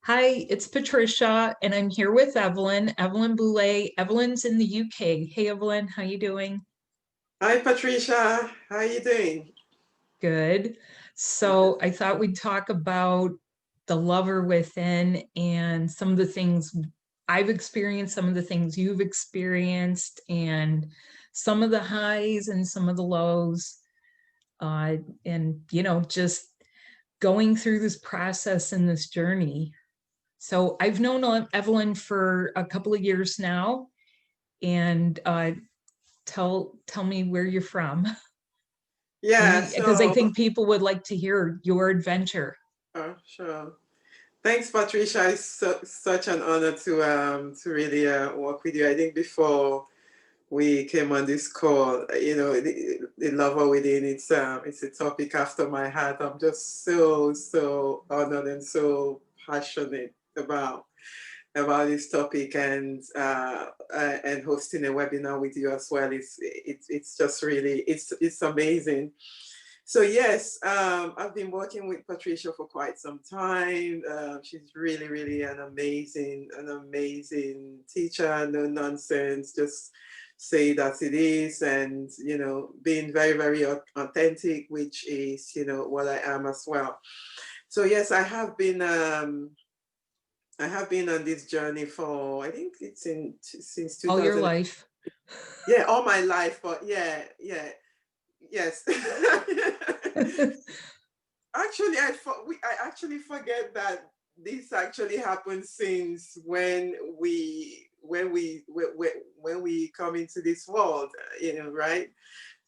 Hi, it's Patricia, and I'm here with Evelyn Boulay. Evelyn's in the UK. Hey, Evelyn, how you doing? Hi, Patricia. How are you doing? Good. So I thought we'd talk about the lover within and some of the things I've experienced, some of the things you've experienced, and some of the highs and some of the lows. And, just going through this process and this journey. So I've known Evelyn for a couple of years now, and tell me where you're from. Yeah, Maybe because I so, think people would like to hear your adventure. sure. Thanks, Patricia. It's such an honor to really work with you. I think before we came on this call, the lover within, it's a topic after my heart. I'm just so honored and so passionate about this topic, and hosting a webinar with you as well. It's just really it's amazing. So yes, I've been working with Patricia for quite some time. She's really an amazing teacher. No nonsense, just say that it is, and being very authentic, which is what I am as well. So yes, I have been on this journey for, I think it's since All your 2000. life. Yeah, all my life, but yeah, yes. Actually, I actually forget that this actually happened since when we come into this world, right?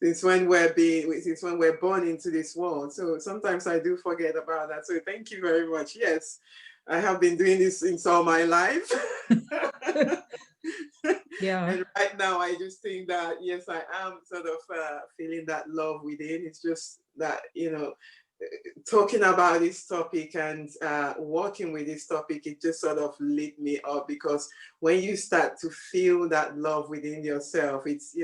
Since when we're born into this world. So sometimes I do forget about that. So thank you very much. Yes, I have been doing this since all my life. Yeah. And right now, I just think that, yes, I am sort of feeling that love within. It's just that, talking about this topic and working with this topic, it just sort of lit me up, because when you start to feel that love within yourself, it's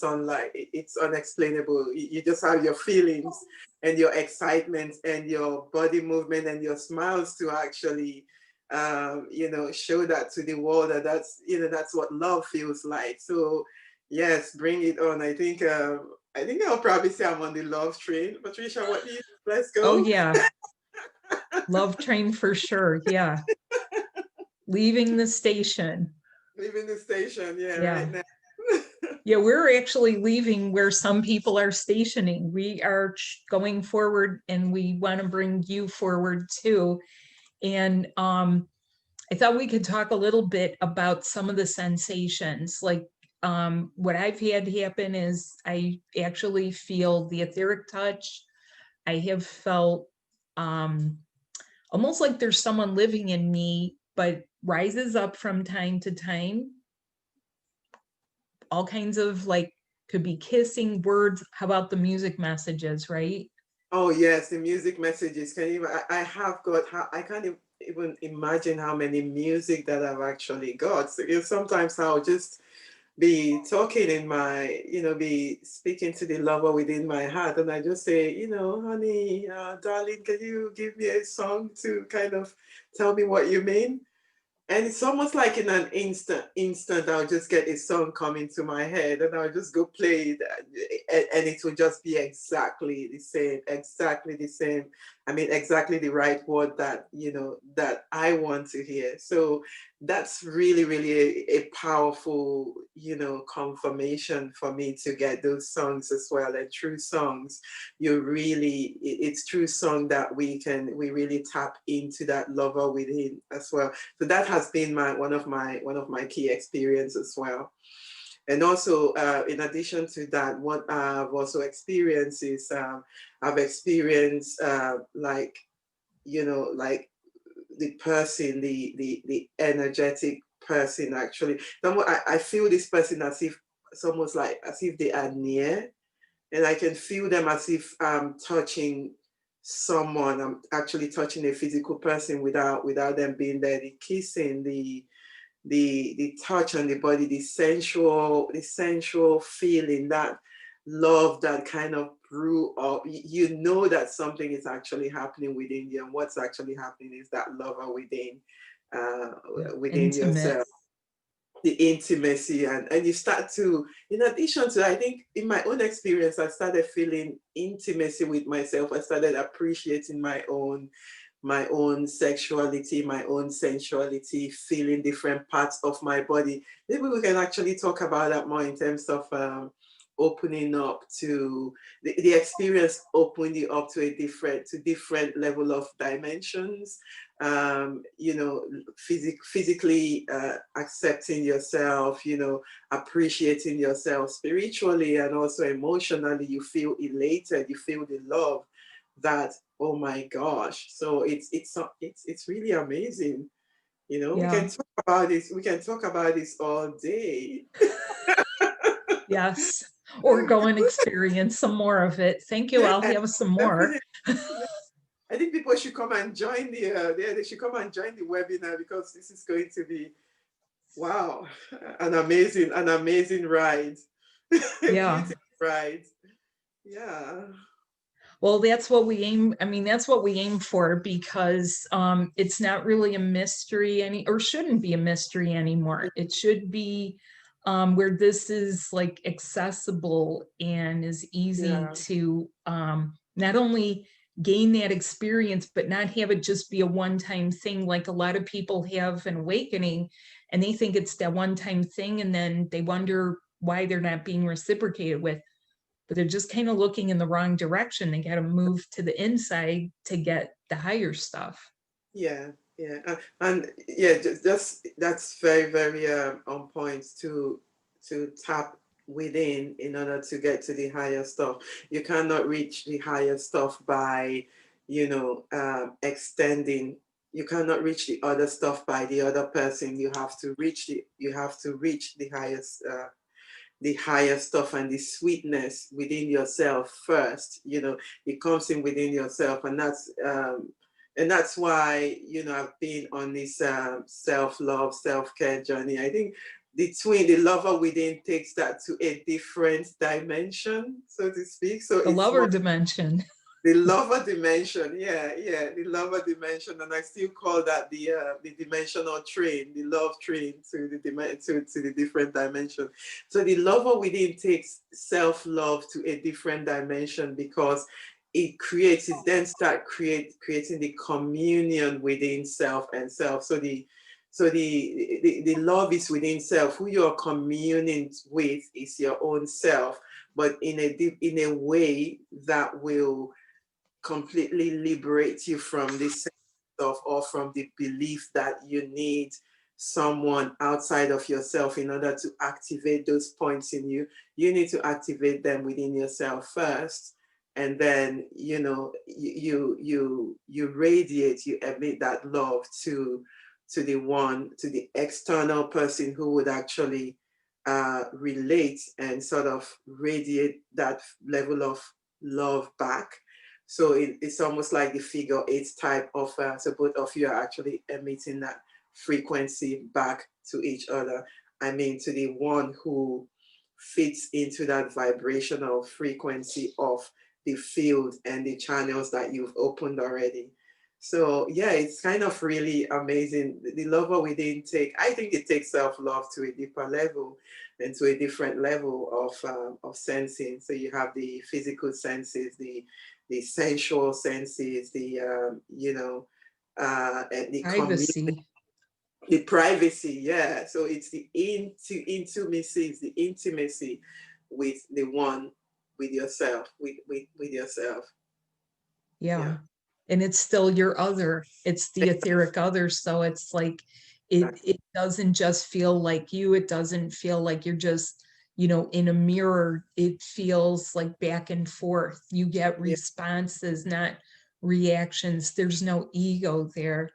unlike, it's unexplainable. You just have your feelings and your excitement and your body movement and your smiles to actually show that to the world, that's what love feels like. So yes, bring it on. I think I'll probably say I'm on the love train. Patricia, what do you think? Let's Oh, go. yeah. Love train for sure. Yeah. Leaving the station. Leaving the station, yeah, Yeah. right now. Yeah, we're actually leaving where some people are stationing. We are going forward, and we want to bring you forward too. And I thought we could talk a little bit about some of the sensations. Like what I've had happen is I actually feel the etheric touch. I have felt almost like there's someone living in me, but rises up from time to time. All kinds of like, could be kissing words. How about the music messages, right? Oh yes, the music messages. Can you? I have got. I can't even imagine how many music that I've actually got. So sometimes I'll just be talking in my, be speaking to the lover within my heart, and I just say, honey, darling, can you give me a song to kind of tell me what you mean? And it's almost like in an instant, I'll just get a song coming to my head, and I'll just go play it, and it will just be exactly the same, exactly the same. I mean, exactly the right word that I want to hear. So that's really a powerful, confirmation for me to get those songs as well. And true songs, it's true song that we really tap into that lover within as well. So that has been one of my key experiences as well. And also, in addition to that, what I've also experienced is, I've experienced, like the person, the energetic person, actually. I feel this person as if it's almost like as if they are near, and I can feel them as if I'm touching someone. I'm actually touching a physical person without them being there. The kissing, the touch on the body, the sensual feeling, love that kind of brew up, you know that something is actually happening within you, and what's actually happening is that lover within, Yeah. within Intimate. yourself, the intimacy, and you start to, in addition to, I think in my own experience, I started feeling intimacy with myself. I started appreciating my own sexuality, my own sensuality, feeling different parts of my body. Maybe we can actually talk about that more in terms of opening up to the experience, opening you up to a different level of dimensions. You know, physically accepting yourself, you know, appreciating yourself spiritually, and also emotionally. You feel elated, you feel the love that, oh my gosh. So it's really amazing. You know, we can Yeah. talk about this. We can talk about this all day. Yes. Or go and experience some more of it. Thank you. I'll And have some more. definitely, I think people should come and join they should come and join the webinar, because this is going to be, wow, an amazing ride. Yeah. Beautiful ride. Yeah. Well, that's what we aim. I mean, that's what we aim for, because it's not really a mystery or shouldn't be a mystery anymore. It should be where this is like accessible and is easy Yeah. to not only gain that experience, but not have it just be a one-time thing. Like a lot of people have an awakening and they think it's that one-time thing, and then they wonder why they're not being reciprocated with, but they're just kind of looking in the wrong direction. They got to move to the inside to get the higher stuff. Yeah, yeah, and yeah, just that's very on point to tap within in order to get to the higher stuff. You cannot reach the higher stuff by, you know, extending. You cannot reach the other stuff by the other person. You have to reach the higher stuff and the sweetness within yourself first. You know, it comes in within yourself, and that's why, you know, I've been on this self-love, self-care journey. I think the lover within takes that to a different dimension, so to speak. So The it's lover more dimension. the lover dimension, yeah, the lover dimension, and I still call that the dimensional train, the love train to to the different dimension. So the lover within takes self-love to a different dimension, because it then start creating the communion within self and self. So the love is within self. Who you're communing with is your own self, but in a way that will completely liberate you from this stuff, or from the belief that you need someone outside of yourself in order to activate those points in you. You need to activate them within yourself first, and then, you know, you radiate, you emit that love to the external person who would actually relate and sort of radiate that level of love back. So it's almost like the figure eight type of, so both of you are actually emitting that frequency back to each other. I mean, to the one who fits into that vibrational frequency of the field and the channels that you've opened already. So yeah, it's kind of really amazing. The lover within I think it takes self-love to a deeper level and to a different level of sensing. So you have the physical senses, the sensual senses, you know, and the Privacy. the privacy. Yeah. So it's the intimacy, it's the intimacy with the one, with yourself, with yourself. Yeah. Yeah. And it's still your other. It's the etheric other. So it's like it doesn't just feel like you. It doesn't feel like you're just, in a mirror. It feels like back and forth. You get Yeah. responses, not reactions. There's no ego there.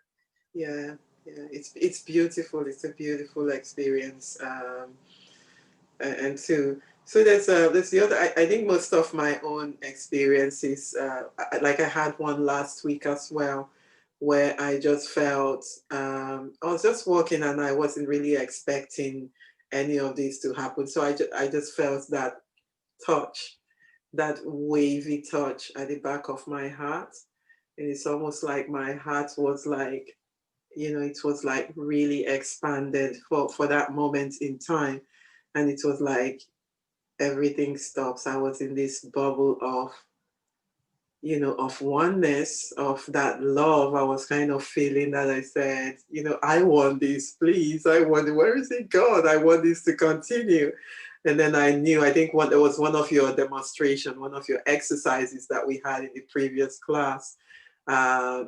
Yeah, yeah, it's beautiful. It's a beautiful experience. And so there's the other. I think most of my own experiences, like I had one last week as well, where I just felt I was just walking and I wasn't really expecting any of this to happen. So I just felt that touch, that wavy touch at the back of my heart. And it's almost like my heart was like, it was like really expanded for that moment in time. And it was like everything stops. I was in this bubble of, of oneness, of that love. I was kind of feeling that I said, I want this, please. I want it. Where is it, God? I want this to continue. And then I knew, I think there was one of your demonstration, one of your exercises that we had in the previous class. I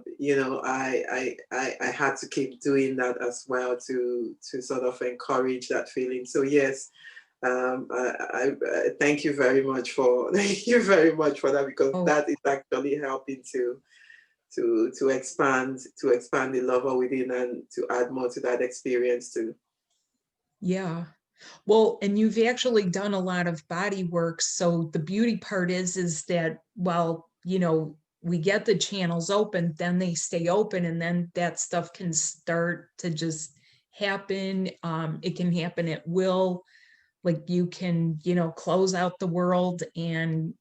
had to keep doing that as well to sort of encourage that feeling. So yes, I thank you very much for thank you very much for that, because Oh, that is actually helping to expand the lover within, and to add more to that experience too. yeah. Well, and you've actually done a lot of body work. So the beauty part is that while, we get the channels open, then they stay open, and then that stuff can start to just happen. It can happen at will. Like you can, close out the world and,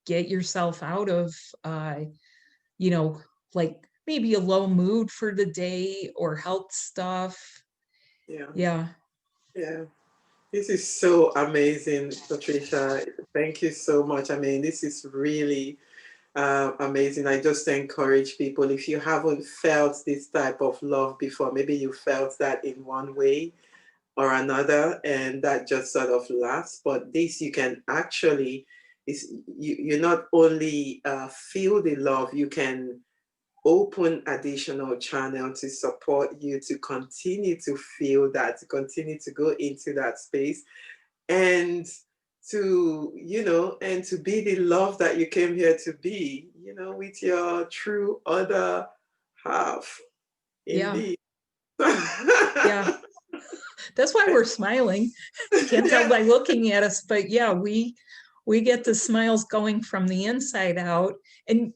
get yourself out of, you know, like maybe a low mood for the day or health stuff. Yeah, Yeah. yeah. This is so amazing, Patricia. Thank you so much. I mean, this is really amazing. I just encourage people, if you haven't felt this type of love before, maybe you felt that in one way or another, and that just sort of lasts. But this, you can actually, you not only feel the love, you can open additional channel to support you to continue to feel that, to continue to go into that space, and and to be the love that you came here to be, with your true other half. Yeah. Indeed. Yeah. That's why we're smiling. Can't tell Yeah. by looking at us, but yeah, we get the smiles going from the inside out. And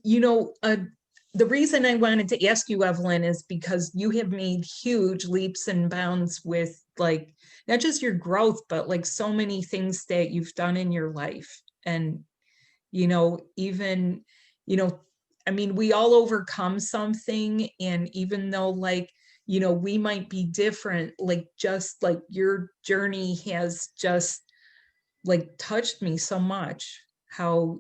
the reason I wanted to ask you, Evelyn, is because you have made huge leaps and bounds with like not just your growth, but like so many things that you've done in your life. And even, I mean, we all overcome something. And even though like, we might be different, like just like your journey has just like touched me so much. How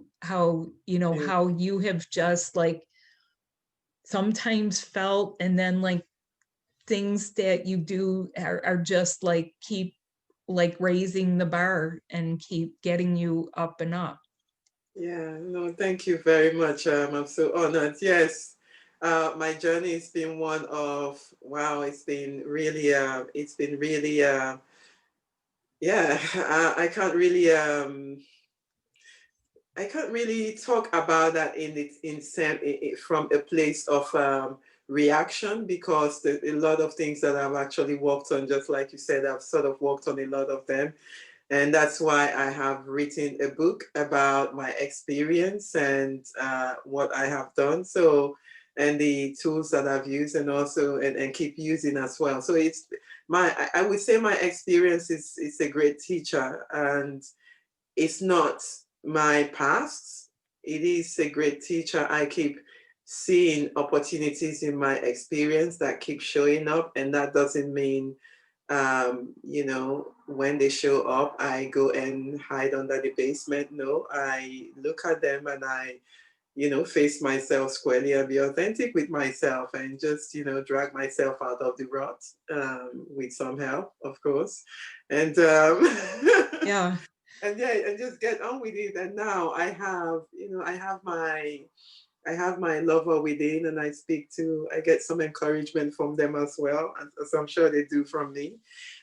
you have just like sometimes felt, and then like things that you do are just like keep like raising the bar and keep getting you up and up. Yeah, no, thank you very much. I'm so honored. Yes, my journey has been one of, wow, it's been really, yeah, I can't really talk about that from a place of reaction, because a lot of things that I've actually worked on, just like you said, I've sort of worked on a lot of them. And that's why I have written a book about my experience and what I have done. So, and the tools that I've used, and also and keep using as well. So I would say my experience is a great teacher, and it's not my past. It is a great teacher. I keep seeing opportunities in my experience that keep showing up, and that doesn't mean when they show up, I go and hide under the basement. No, I look at them and I, face myself squarely and be authentic with myself, and just, drag myself out of the rut with some help, of course. And Yeah. and yeah, and just get on with it. And now I have my lover within, and I get some encouragement from them as well, as I'm sure they do from me.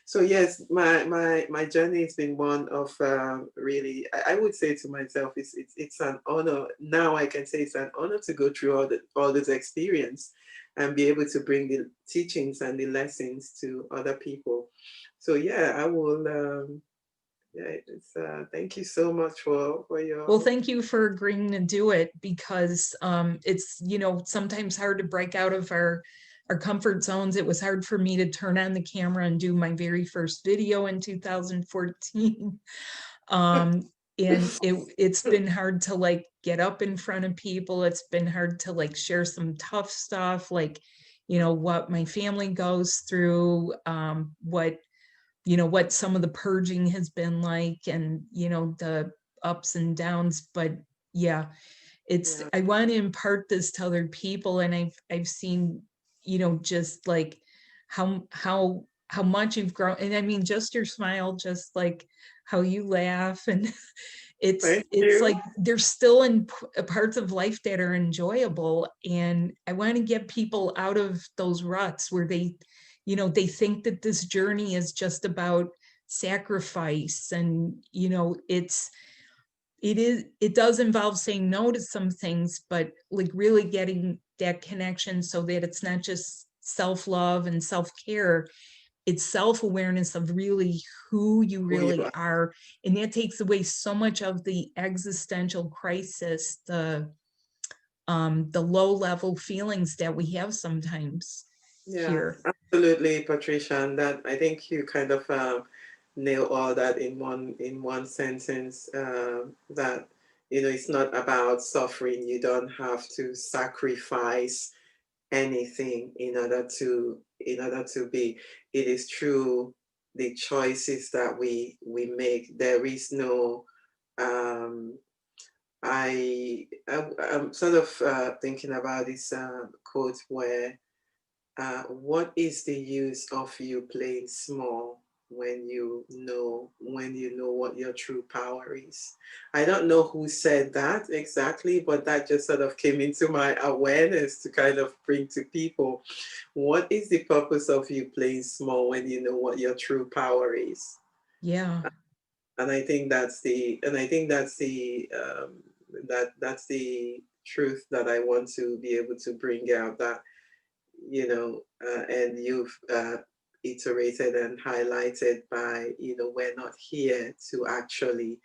So yes, my journey has been one of really, I would say to myself, it's an honor. Now I can say it's an honor to go through all this experience and be able to bring the teachings and the lessons to other people. So yeah, I will. Yeah, it's thank you so much for Well, your. thank you for agreeing to do it, because it's, sometimes hard to break out of our comfort zones. It was hard for me to turn on the camera and do my very first video in 2014. And it's been hard to like get up in front of people. It's been hard to like share some tough stuff, like, you know, what my family goes through, what, you know, what some of the purging has been like, and, you know, the ups and downs. But yeah, it's, Yeah. I want to impart this to other people. And I've seen, you know, just like how much you've grown. And I mean, just your smile, just like how you laugh, and Thank it's you. like there's still in parts of life that are enjoyable. And I want to get people out of those ruts where they, you know, they think that this journey is just about sacrifice. And, you know, it does involve saying no to some things, but like really getting that connection so that it's not just self-love and self-care, it's self-awareness of really who you Who you really are. are. And that takes away so much of the existential crisis, the low level feelings that we have sometimes Yeah, here. absolutely, Patricia. And that, I think you kind of nail all that in one sentence. That, you know, it's not about suffering. You don't have to sacrifice anything in order to be. It is through the choices that we make. There is no um, I'm sort of thinking about this quote where what is the use of you playing small when you know what your true power is? I don't know who said that exactly, but that just sort of came into my awareness to kind of bring to people. What is the purpose of you playing small when you know what your true power is? Yeah. And I think that's the that's the truth that I want to be able to bring out, that you know, and you've iterated and highlighted by, you know, we're not here to actually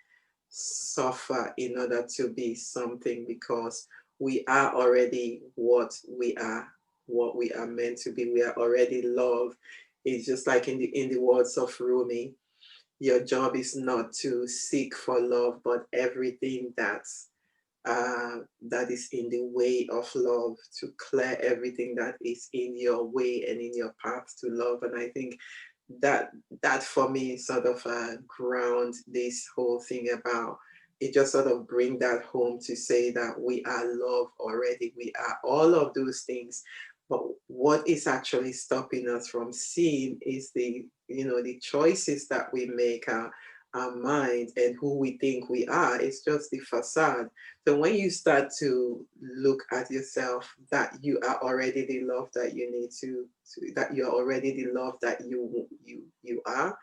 suffer in order to be something, because we are already what we are meant to be. We are already love. It's just like in the words of Rumi, your job is not to seek for love, but everything that is in the way of love, to clear everything that is in your way and in your path to love. And I think that that for me sort of ground this whole thing about it, just sort of bring that home to say that we are love already. We are all of those things. But what is actually stopping us from seeing is the, you know, the choices that we make, our mind and who we think we are. It's just the facade. So when you start to look at yourself, that you are already the love that you need that you're already the love that you are,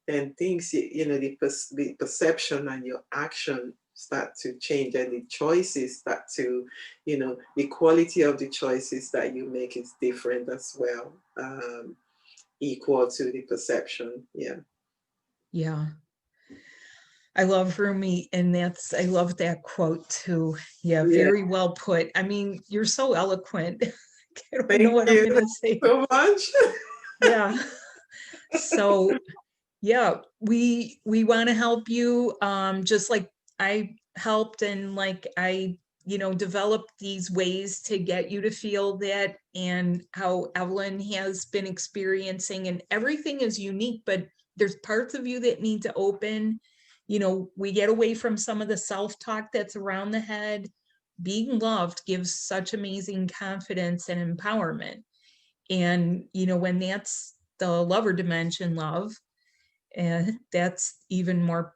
then things, you know, the perception and your action start to change, and the choices start to, you know, the quality of the choices that you make is different as well, equal to the perception. Yeah. Yeah. I love Rumi, and I love that quote too. Yeah, Yeah. very well put. I mean, you're so eloquent. I don't know Thank what I'm you gonna say. so much. Yeah. So yeah, we want to help you, just like I helped, and like I, you know, developed these ways to get you to feel that, and how Evelyn has been experiencing, and everything is unique, but there's parts of you that need to open. You know, we get away from some of the self-talk that's around the head. Being loved gives such amazing confidence and empowerment. And, you know, when that's the lover dimension, love, and that's even more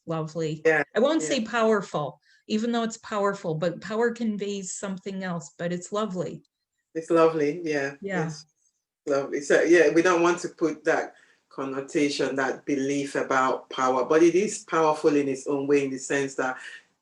lovely. Yeah. I won't Yeah. say powerful, even though it's powerful, but power conveys something else, but it's lovely. It's lovely. Yeah. Yeah. It's lovely. So yeah, we don't want to put that connotation, that belief about power, but it is powerful in its own way, in the sense that,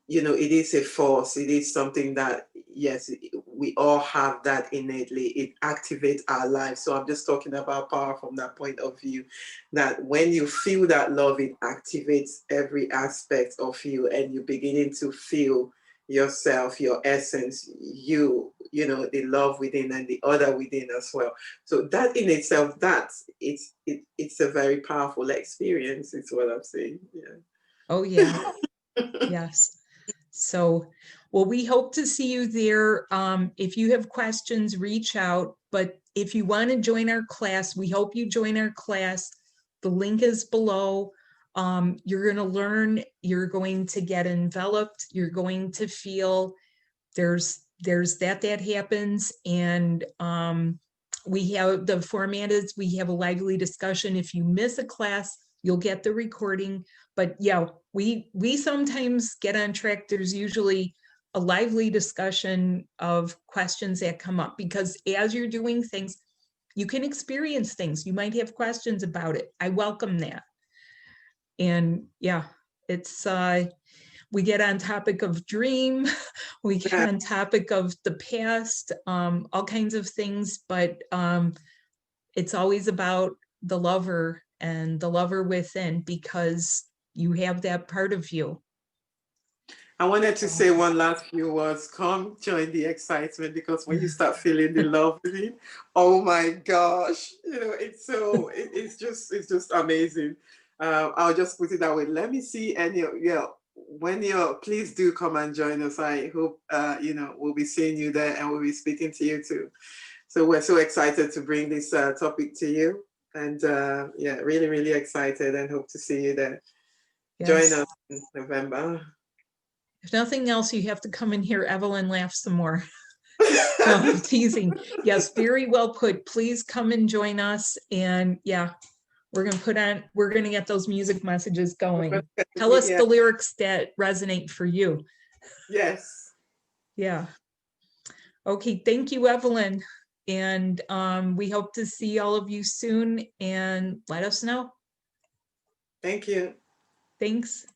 you know, it is a force. It is something that, yes, we all have that innately. It activates our lives. So I'm just talking about power from that point of view, that when you feel that love, it activates every aspect of you, and you're beginning to feel yourself, your essence, you know, the love within and the other within as well. So that in itself, it's a very powerful experience, is what I'm saying. Yeah. Oh, yeah. Yes. So, well, we hope to see you there. If you have questions, reach out. But if you want to join our class, we hope you join our class. The link is below. You're going to learn, you're going to get enveloped, you're going to feel there's that happens. And we have, the format is, we have a lively discussion. If you miss a class, you'll get the recording. But yeah, we sometimes get on track. There's usually a lively discussion of questions that come up, because as you're doing things, you can experience things. You might have questions about it. I welcome that. And yeah, it's we get on topic of dream, we get on topic of the past, all kinds of things, but it's always about the lover and the lover within, because you have that part of you. I wanted to say one last few words. Come join the excitement, because when you start feeling the love in it, oh my gosh, you know, it's so, it's just amazing. I'll just put it that way. Let me see any, yeah, when you're, please do come and join us. I hope, you know, we'll be seeing you there, and we'll be speaking to you too. So we're so excited to bring this topic to you. And yeah, really, really excited, and hope to see you there. Yes. Join us in November. If nothing else, you have to come in here, Evelyn, laugh some more. No, I'm teasing. Yes, very well put. Please come and join us. And yeah, we're going to get those music messages going. Tell us the lyrics that resonate for you. Yes. Yeah. Okay, thank you, Evelyn. And we hope to see all of you soon, and let us know. Thank you. Thanks.